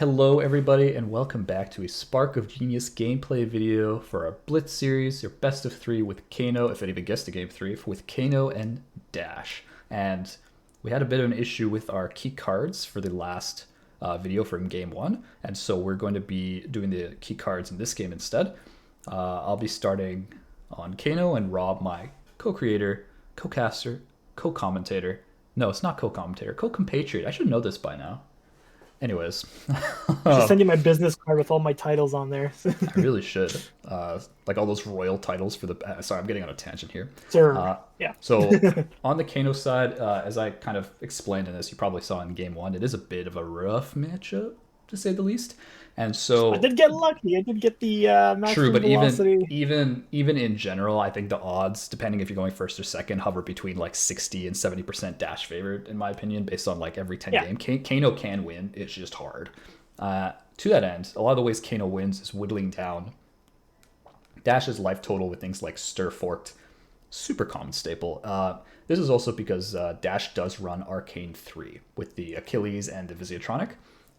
Hello, everybody, and welcome back to a Spark of Genius gameplay video for our Blitz series, your best of three with Kano, if anyone guessed a game three, with Kano and Dash. And we had a bit of an issue with our key cards for the last video from game one, and so we're going to be doing the key cards in this game instead. I'll be starting on Kano, and Rob, my co-creator, co-caster, co-commentator. No, it's not co-commentator, co-compatriot. I should know this by now. Anyways, I should send you my business card with all my titles on there. I really should. Like all those royal titles for the. Sorry, I'm getting on a tangent here. Sure. Yeah. So on the Kano side, as I kind of explained in this, you probably saw in game one, it is a bit of a rough matchup to say the least. And so I did get lucky. I did get the maximum true, but velocity. even in general, I think the odds, depending if you're going first or second, hover between like 60 and 70% Dash favored, in my opinion, based on like every 10 game. Kano can win. It's just hard. To that end, a lot of the ways Kano wins is whittling down Dash's life total with things like stir forked, super common staple. This is also because Dash does run Arcane 3 with the Achilles and the Visiatronic.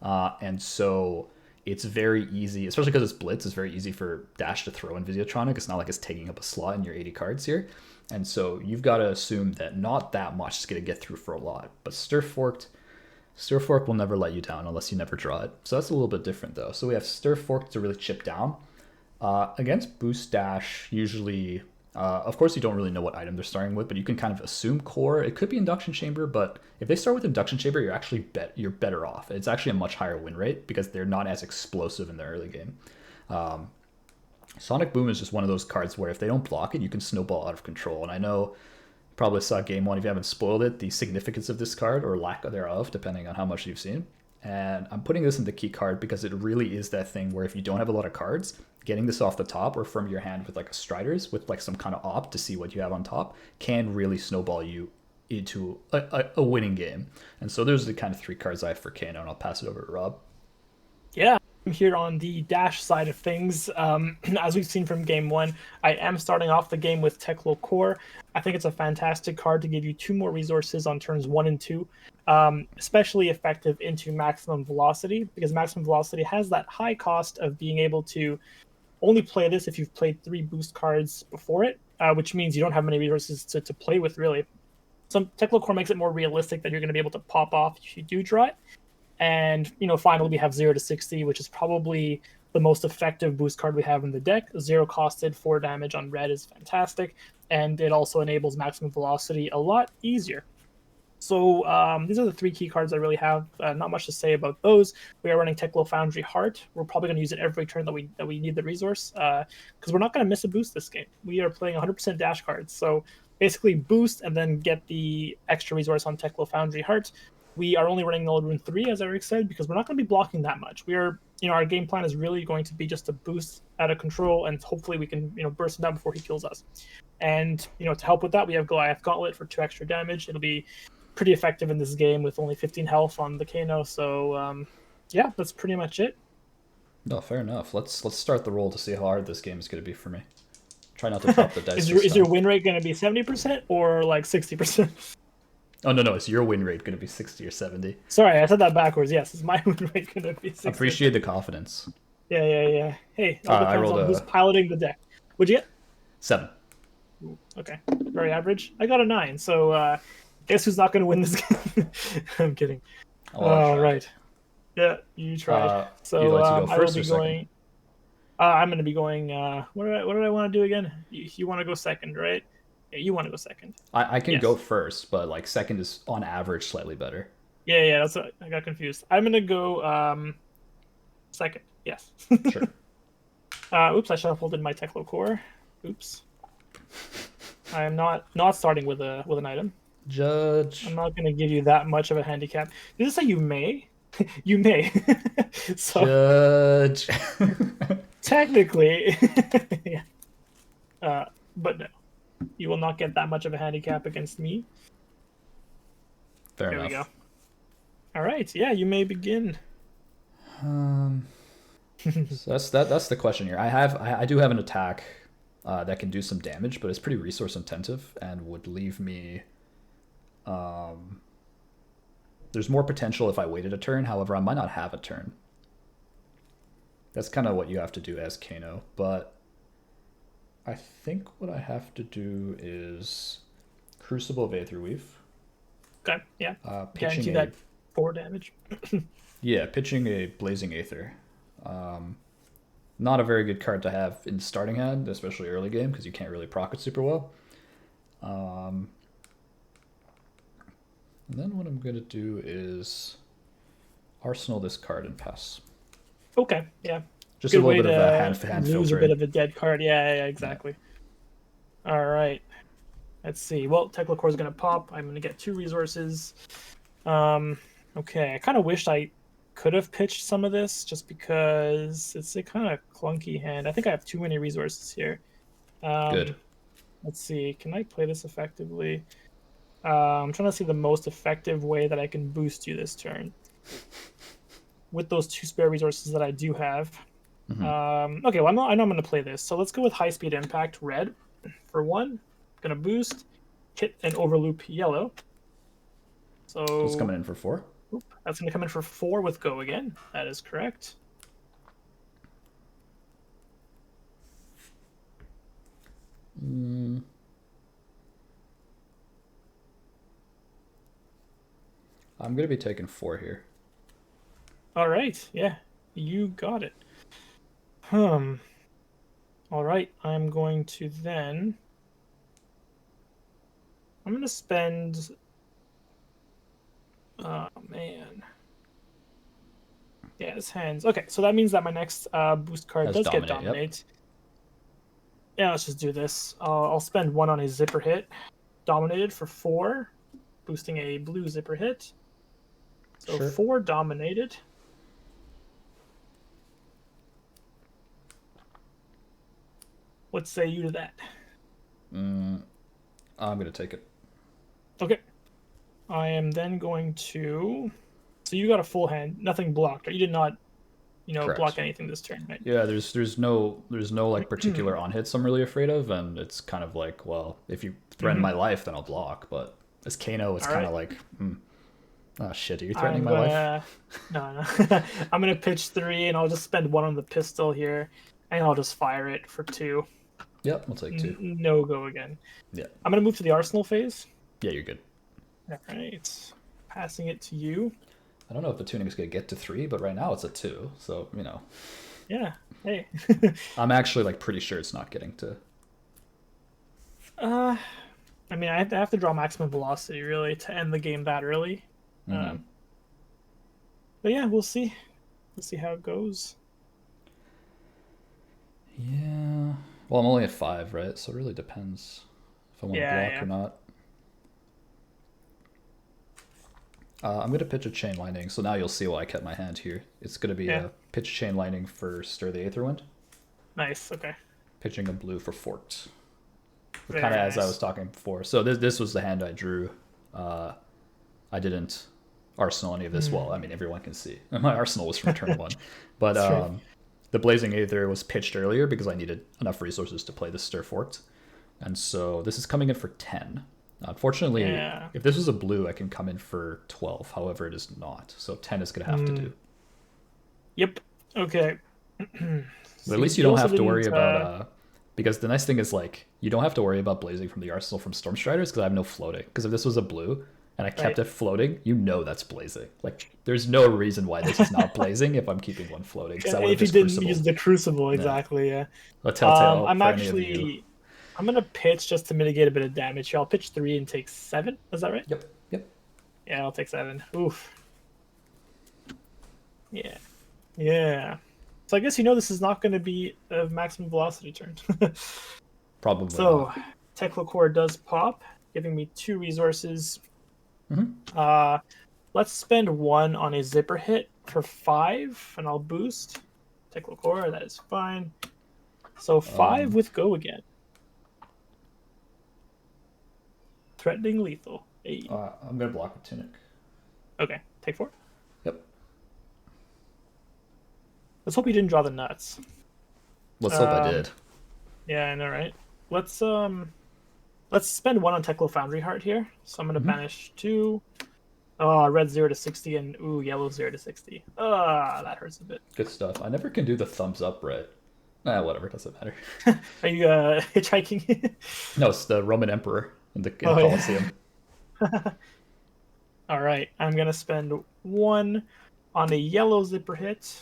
And so it's very easy, especially because it's Blitz, it's very easy for Dash to throw in Visiatronic. It's not like it's taking up a slot in your 80 cards here. And so you've got to assume that not that much is going to get through for a lot. But Stir Fork will never let you down unless you never draw it. So that's a little bit different though. So we have Stir Fork to really chip down. Against Boost Dash, usually, of course you don't really know what item they're starting with, but you can kind of assume core. It could be Induction Chamber, but if they start with Induction Chamber, you're actually you're better off. It's actually a much higher win rate because they're not as explosive in the early game. Sonic Boom is just one of those cards where if they don't block it, you can snowball out of control. And I know you probably saw game one, if you haven't spoiled it, the significance of this card or lack thereof, depending on how much you've seen. And I'm putting this in the key card because it really is that thing where if you don't have a lot of cards, getting this off the top or from your hand with like a Striders with like some kind of op to see what you have on top can really snowball you into a winning game. And so those are the kind of three cards I have for Kano, and I'll pass it over to Rob. Yeah, I'm here on the Dash side of things. As we've seen from game one, I am starting off the game with Teklo Core. I think it's a fantastic card to give you 2 more resources on turns 1 and 2. Especially effective into maximum velocity, because maximum velocity has that high cost of being able to only play this if you've played 3 boost cards before it, which means you don't have many resources to play with, really. Some Teklo Core makes it more realistic that you're going to be able to pop off if you do draw it. And, finally we have 0 to 60, which is probably the most effective boost card we have in the deck. 0 costed, 4 damage on red is fantastic, and it also enables maximum velocity a lot easier. So these are the 3 key cards I really have. Not much to say about those. We are running Teklo Foundry Heart. We're probably going to use it every turn that we need the resource, because we're not going to miss a boost this game. We are playing 100% Dash cards. So basically boost and then get the extra resource on Teklo Foundry Heart. We are only running Null Rune 3, as Eric said, because we're not going to be blocking that much. We are, our game plan is really going to be just to boost out of control, and hopefully we can, burst him down before he kills us. And, to help with that, we have Goliath Gauntlet for 2 extra damage. It'll be pretty effective in this game with only 15 health on the Kano. So, yeah, that's pretty much it. No, fair enough. Let's start the roll to see how hard this game is going to be for me. Try not to drop the dice. Is your win rate going to be 70% or like 60%? Oh, no, is your win rate going to be 60 or 70? Sorry, I said that backwards. Yes, is my win rate going to be 60? Appreciate the confidence. Yeah. Hey, all depends on who's piloting the deck. What'd you get? 7. Okay, very average. I got a 9, so guess who's not going to win this game? I'm kidding. All right. Yeah, you tried. So you'd like to go I will first be or going. I'm going to be going. What did I want to do again? You want to go second, right? Yeah, you want to go second. I can go first, but like second is on average slightly better. Yeah. That's what, I got confused. I'm going to go second. Yes. Sure. Oops, I shuffled in my Teklo Core. Oops. I am not starting with an item. Judge. I'm not going to give you that much of a handicap. Did it say you may? You may. So, Judge. Technically. Yeah. But no. You will not get that much of a handicap against me. Fair enough. There we go. All right. Yeah, you may begin. So that's the question here. I do have an attack that can do some damage, but it's pretty resource intensive and would leave me. There's more potential if I waited a turn. However, I might not have a turn. That's kind of what you have to do as Kano, but I think what I have to do is Crucible of Aether Weave. Okay, yeah. Pitching Guarantee that 4 damage. pitching a Blazing Aether. Not a very good card to have in starting hand, especially early game, because you can't really proc it super well. And then what I'm going to do is Arsenal this card and pass. Okay, yeah. Just Good a little way bit of a hand lose filtering. a bit of a dead card. Yeah, exactly. Yeah. All right. Let's see. Well, Tekla Core is going to pop. I'm going to get 2 resources. Okay, I kind of wished I could have pitched some of this just because it's a kind of clunky hand. I think I have too many resources here. Good. Let's see. Can I play this effectively? I'm trying to see the most effective way that I can boost you this turn with those 2 spare resources that I do have. Okay, well, I know I'm going to play this. So let's go with High Speed Impact red for 1. Going to boost, hit, and overloop yellow. So it's coming in for 4. That's going to come in for 4 with go again. That is correct. I'm going to be taking 4 here. All right. Yeah, you got it. All right. I'm going to then... I'm going to spend... Oh, man. Yeah, his hands. Okay, so that means that my next boost card does get Dominate. Yep. Yeah, let's just do this. I'll spend 1 on a Zipper hit. Dominated for 4. Boosting a blue Zipper hit. So sure. 4 Dominated. What say you to that? I'm going to take it. Okay. I am then going to... So you got a full hand, nothing blocked. Or you did not, Correct. Block anything this turn, right? Yeah, there's no like particular on hits I'm really afraid of, and it's kind of like, well, if you threaten my life, then I'll block. But as Kano, it's kind of like, oh shit, are you threatening my life? No. I'm gonna pitch 3, and I'll just spend 1 on the pistol here, and I'll just fire it for 2. Yep, we'll take 2. No go again. Yeah. I'm gonna move to the Arsenal phase. Yeah, you're good. All right, passing it to you. I don't know if the tuning is going to get to 3, but right now it's a 2, so, Yeah, hey. I'm actually, pretty sure it's not getting to... I mean, I have to draw maximum velocity, really, to end the game that early. But yeah, we'll see. We'll see how it goes. Yeah. Well, I'm only at 5, right? So it really depends if I want to block or not. I'm going to pitch a Chain Lightning, so now you'll see why I kept my hand here. It's going to be a pitch Chain Lightning for Stir the Aetherwind. Nice, okay. Pitching a blue for Forked. Kind of as I was talking before. So this was the hand I drew. I didn't Arsenal any of this. Well, I mean, everyone can see. My Arsenal was from turn 1. But the Blazing Aether was pitched earlier because I needed enough resources to play the Stir Forked. And so this is coming in for 10. Unfortunately, if this was a blue, I can come in for 12. However, it is not. So 10 is going to have to do. Yep. Okay. But at least you don't have to worry about... because the nice thing is, you don't have to worry about blazing from the Arsenal from Stormstriders because I have no floating. Because if this was a blue and I kept it floating, that's blazing. There's no reason why this is not blazing if I'm keeping 1 floating. If you didn't use the Crucible, exactly, yeah. A telltale I'm going to pitch just to mitigate a bit of damage here. I'll pitch 3 and take 7. Is that right? Yep. Yeah, I'll take 7. Oof. Yeah. So I guess this is not going to be a maximum velocity turn. Probably. So Tekla Core does pop, giving me 2 resources. Let's spend 1 on a Zipper hit for 5, and I'll boost Tekla Core. That is fine. So 5 with go again. Threatening lethal. Hey. I'm going to block with Tunic. Okay, take 4. Yep. Let's hope you didn't draw the nuts. Let's hope I did. Yeah, I know, right? Let's spend 1 on Tekla Foundry Heart here. So I'm going to banish 2. Oh, red 0 to 60 and ooh, yellow 0 to 60. Ah, that hurts a bit. Good stuff. I never can do the thumbs up right. Whatever, doesn't matter. Are you hitchhiking? No, it's the Roman Emperor in the Oh yeah. Colosseum. All right, I'm gonna spend 1 on a yellow zipper hit.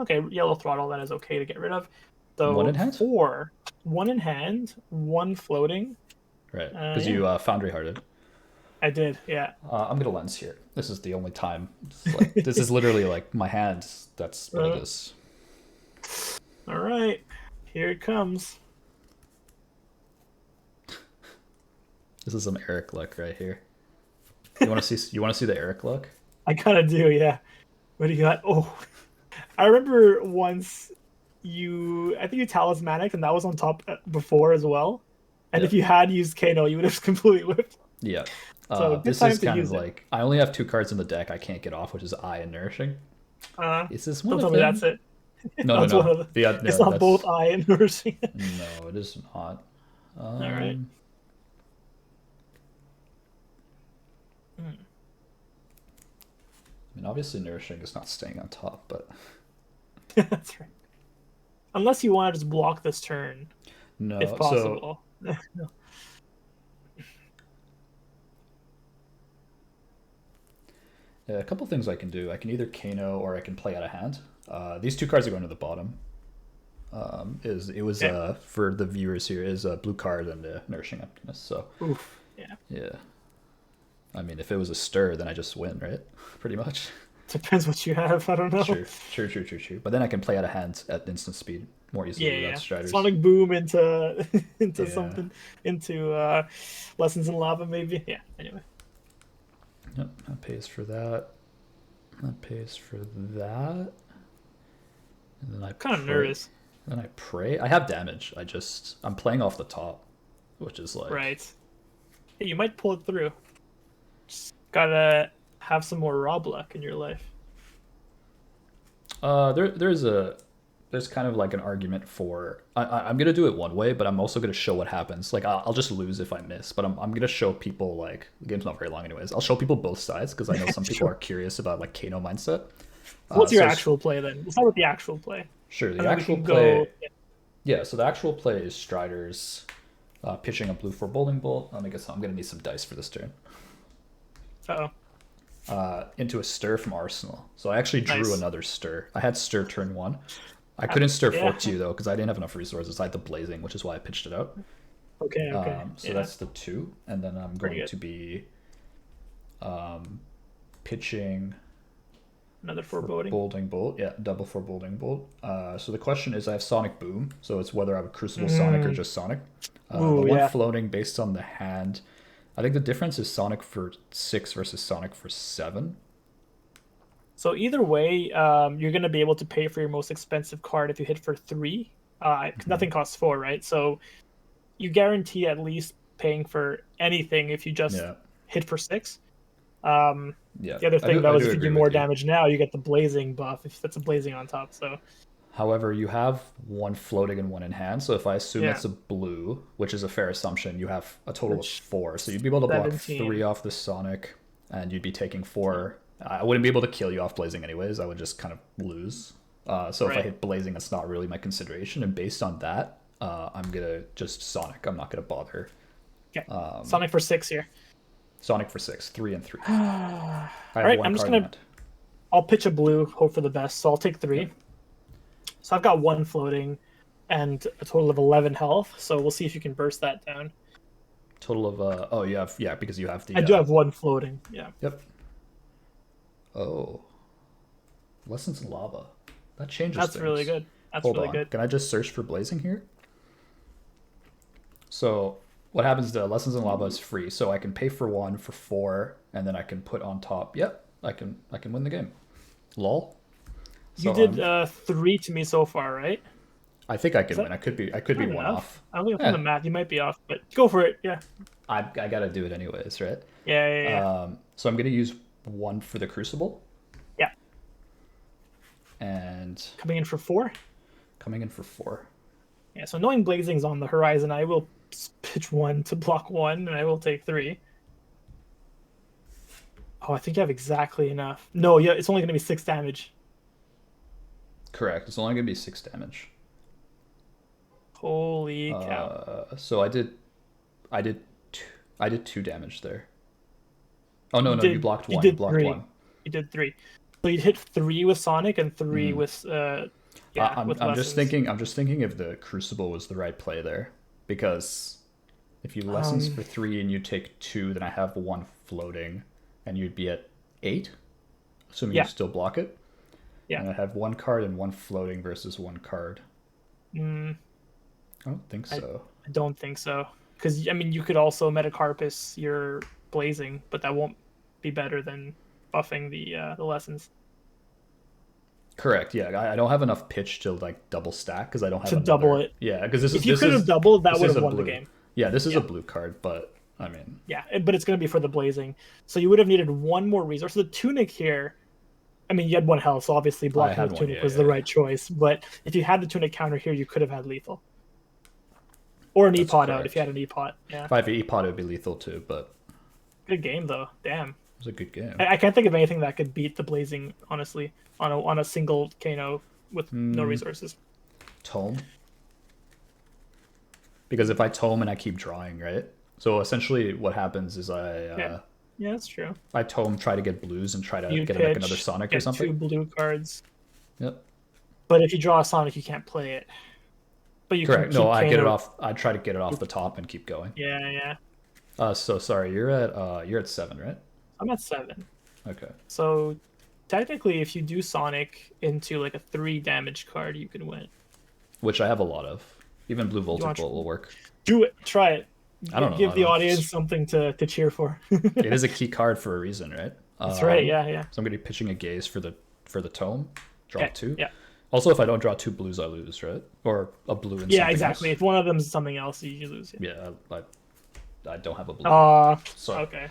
Okay, yellow throttle, that is okay to get rid of. One in So hand? 4, 1 in hand, 1 floating. Right, because Yeah, you Foundry Hearted. I did. Yeah. I'm gonna lens here. This is the only time. Like, this is literally like my hand. That's what it is. All right, here it comes. This is some Eric luck right here. You want to see? You want to see the Eric luck? I kind of do, yeah. What do you got? Oh, I remember once I think you talismanic, and that was on top before as well. And if you had used Kano, you would have completely whipped. Yeah. So good This time is to kind use of it. like I only have 2 cards in the deck I can't get off, which is Eye and Nourishing. Is this one Don't of tell me them? that's it. No, no, That's one no. of the. It's No, not both that's eye and nourishing. no, it is not. All right. I mean, obviously, Nourishing is not staying on top, but That's right. Unless you want to just block this turn, no. if So possible. yeah, a couple things I can do. I can either Kano or I can play out of hand. These 2 cards are going to the bottom. For the viewers here is a blue card and a Nourishing Emptiness. So Oof. Yeah. yeah. I mean, if it was a stir, then I just win, right? Pretty much. Depends what you have. I don't know. True. But then I can play out of hand at instant speed more easily Yeah. without Striders. Sonic Boom into Yeah. something into Lessons in Lava maybe. Yeah. Anyway. Yep, that pays for that. That pays for that. And then I Kind of nervous. Then I pray. I have damage. I'm playing off the top, which is like Right. Hey, you might pull it through. Just gotta have some more Rob luck in your life. There's kind of like an argument for I'm gonna do it one way, but I'm also gonna show what happens. Like I'll just lose if I miss, but I'm gonna show people like the game's not very long anyways. I'll show people both sides because I know some people are curious about like Kano mindset. What's your actual play then? Let's start with the actual play. Sure, the And then we actual can play. go- Yeah, so the actual play is Striders pitching a blue for Bowling Bolt. I guess I'm gonna need some dice for this turn. Into a stir from Arsenal. So I actually drew another stir. I had stir turn 1. I couldn't stir 4-2 though because I didn't have enough resources. I had the blazing, which is why I pitched it out. Okay. So that's the 2, and then I'm going to be pitching another foreboding. Bolding Bolt. Yeah, double foreboding Bolt. So the question is, I have Sonic Boom, so it's whether I have a Crucible Sonic or just Sonic. The one floating based on the hand. I think the difference is Sonic for 6 versus Sonic for 7. So either way, you're gonna be able to pay for your most expensive card if you hit for 3. Nothing costs 4, right? So you guarantee at least paying for anything if you just hit for 6. The other thing though is if you do more damage now, you get the blazing buff. If that's a blazing on top, so. However, you have 1 floating and 1 in hand, so if I assume it's a blue, which is a fair assumption, you have a total of 4. So you'd be able to block 17. 3 off the Sonic, and you'd be taking 4. I wouldn't be able to kill you off blazing anyways. I would just kind of lose. So if I hit blazing, that's not really my consideration. And based on that, I'm gonna just Sonic. I'm not gonna bother. Okay. Sonic for 6 here. Sonic for 6, 3 and 3. All right, I'm just gonna. I'll pitch a blue, hope for the best. So I'll take 3. Yep. So I've got 1 floating, and a total of 11 health. So we'll see if you can burst that down. Total of because you have the. I do have 1 floating. Yeah. Yep. Oh. Lessons in Lava. That changes That's things. really good. That's Hold really on. good. Can I just search for blazing here? So what happens is the Lessons in Lava is free, so I can pay for 1 for 4, and then I can put on top. Yep, I can win the game. Lol. So you did 3 to me so far, right? I think I can win. I could be one off. I'm looking for the math. You might be off, but go for it. Yeah. I gotta do it anyways, right? Yeah. So I'm gonna use 1 for the Crucible. Yeah. And coming in for 4. Coming in for 4. Yeah. So knowing blazing's on the horizon, I will pitch 1 to block 1, and I will take 3. Oh, I think you have exactly enough. No, yeah, it's only going to be 6 damage. Correct. It's only gonna be 6 damage. Holy cow. So I did, two, I did 2 damage there. Oh no, You no, you did blocked you one. You did blocked 3. one. You did 3. So you hit 3 with Sonic and 3 Mm-hmm. with yeah, with I'm just lessons. thinking. I'm just thinking if the Crucible was the right play there, because if you lessons Um for 3 and you take 2, then I have one floating, and you'd be at 8, assuming you yeah, still block it. yeah. And I have one card and one floating versus one card. Mm, I don't think I, so. I don't think so. Cuz I mean you could also Metacarpus your blazing, but that won't be better than buffing the lessons Correct. Yeah, I don't have enough pitch to like double stack because I don't have to double another. it. Yeah, because this is If you could have doubled, that this would is have a won the blue. game. Yeah, this is a Yeah. blue card, but I mean, Yeah, but it's going to be for the blazing. So you would have needed one more resource. So the tunic here, I mean, you had 1 health, so obviously I blocking had with one. tunic Yeah, was yeah, the yeah. right choice. But if you had the tunic counter here, you could have had lethal or an That's e-pot out if you correct. had an e-pot. Yeah, If I have E-Pot, it would be lethal too, but good game though. Damn, it was a good game. I can't think of anything that could beat the blazing honestly on a single Kano with no Hmm. resources. Tome. Because if I tome and I keep drawing, right? So essentially, what happens is Yeah, yeah, that's true. I tome, try to get blues, and try to You get like another pitch, Sonic or get something. 2 blue cards, Yep. but if you draw a Sonic, you can't play it. But you can Correct. No, keep I get it Kano. off. I try to get it off the top and keep going. Yeah, yeah. So sorry, you're at 7, right? I'm at 7. Okay. So technically, if you do Sonic into like a 3 damage card, you can win. Which I have a lot of. Even blue You voltage want bolt will work. do it? Try it. I don't know. Give I the don't know. audience something to cheer for. It is a key card for a reason, right? That's right. Yeah, yeah. So I'm gonna be pitching a gaze for the tome. Draw Okay. 2. Yeah. Also, if I don't draw 2 blues, I lose, right? Or a blue and Yeah, something exactly. else. If one of them is something else, you lose. Yeah. Yeah, I don't have a blue. So Okay.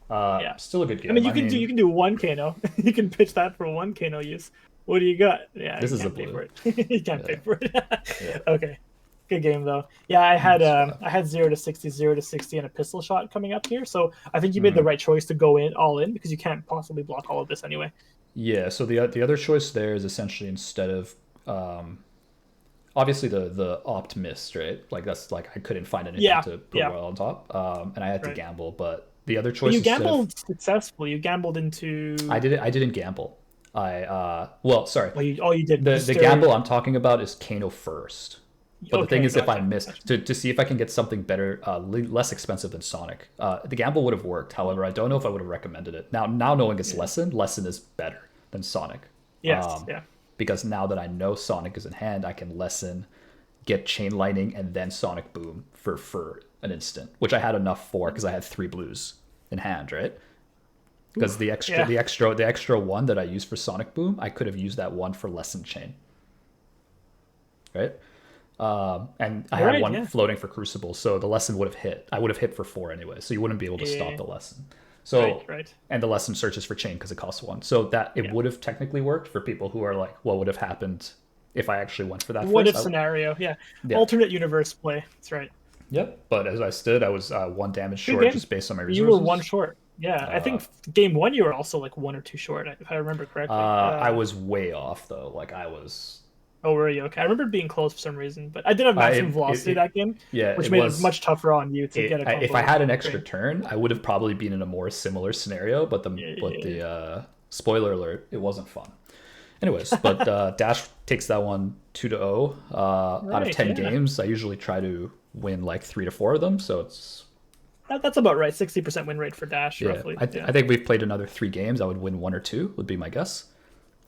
Yeah. still a good I game. mean, you can do 1 Kano. You can pitch that for 1 Kano use. What do you got? Yeah, This you is a can't pay blue. for it. You can't pay for it. Yeah. Okay. Good game though. Yeah, I had 0 to 60, 0 to 60, and a pistol shot coming up here. So I think you made the right choice to go in all in because you can't possibly block all of this anyway. Yeah. So the other choice there is essentially instead of obviously the opt missed, right? Like that's like I couldn't find anything Yeah, to put yeah, well on top, and I had to right. gamble. But the other But choice you instead of gambled successfully. You gambled into I didn't gamble. Well, sorry. well, you did The gamble I'm talking about is Kano first. But the thing Okay, is, if I gotcha, miss gotcha. to see if I can get something better, less expensive than Sonic, the gamble would have worked. However, I don't know if I would have recommended it. Now knowing it's Yeah. lesson is better than Sonic. Yes, yeah. Because now that I know Sonic is in hand, I can lesson, get chain lightning, and then Sonic Boom for an instant, which I had enough for because I had 3 blues in hand, right? Because Yeah. the extra one that I used for Sonic Boom, I could have used that one for lesson chain, right? And I You're had right, one yeah. floating for Crucible, so the lesson would have hit. I would have hit for 4 anyway, so you wouldn't be able to stop Yeah. the lesson. So Right. and the lesson searches for chain because it costs 1. So that it Yeah. would have technically worked for people who are like, what would have happened if I actually went for that What if first? scenario? Yeah. Yeah. Alternate universe play. That's right. Yep. But as I stood, I was 1 damage Good short game. just based on my You resources. were 1 short. Yeah, I think game 1 you were also like 1 or 2 short, if I remember correctly. I was way off though. Like I was. Oh, were you? Okay, I remember being close for some reason, but I did have maximum velocity that game, Yeah, which it made was it much tougher on you to get a combo. if I had an extra Great. turn, I would have probably been in a more similar scenario. But spoiler alert, it wasn't fun. Anyways, but Dash takes that one 2-0 out of Right, 10 yeah. games. I usually try to win like 3 to 4 of them, so it's That's about right. 60% win rate for Dash, yeah. roughly. I think we've played another 3 games. I would win 1 or 2 would be my guess.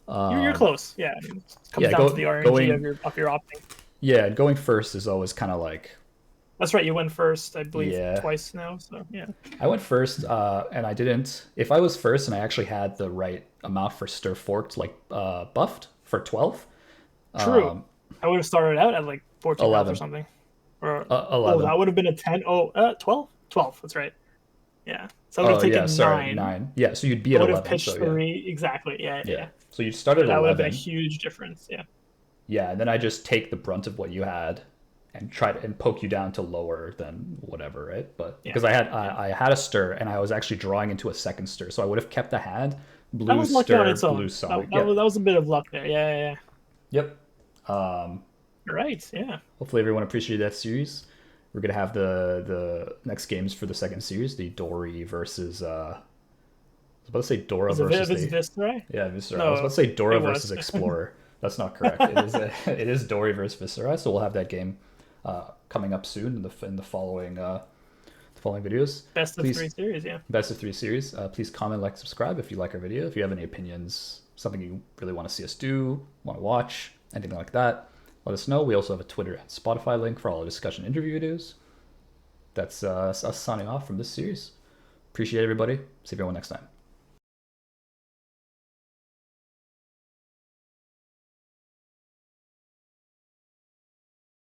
You're close. Yeah, I mean, it comes yeah, down to the RNG going of your opting. yeah, going first is always kind of like That's right. You went first, I believe, Yeah. twice now. So yeah. I went first, and I didn't. If I was first and I actually had the right amount for stir forked, like buffed for 12, True. I would have started out at like 14 health 11. or something. Or 11. that would have been a 10. 12? 12, that's right. Yeah. So I would have taken 9. Yeah, so you'd be I at would have 11. pitched So yeah. 3. Exactly. Yeah, Yeah. yeah. So you started at That would have been a 11. huge difference. Yeah. Yeah, and then I just take the brunt of what you had, and try to and poke you down to lower than whatever, right? But Yeah. because I had a stir and I was actually drawing into a second stir, so I would have kept the hand. That Blue was lucky on stir, its blue own. sonic. That Yep, was a bit of luck there. Yeah, yeah, yeah. yep. Right. Yeah. Hopefully everyone appreciated that series. We're gonna have the next games for the second series, the Dory versus I was about to say Dora Was it versus Viz the Viscera? yeah Viscera. I was about No, to say Dora it versus was. Explorer. That's not correct. It is it is Dory versus Viscera. So we'll have that game coming up soon in the following videos. Best of three Please series. Yeah. best of three series. Please comment, like, subscribe if you like our video. If you have any opinions, something you really want to see us do, want to watch, anything like that, let us know. We also have a Twitter and Spotify link for all our discussion interview videos. That's us signing off from this series. Appreciate everybody. See everyone next time.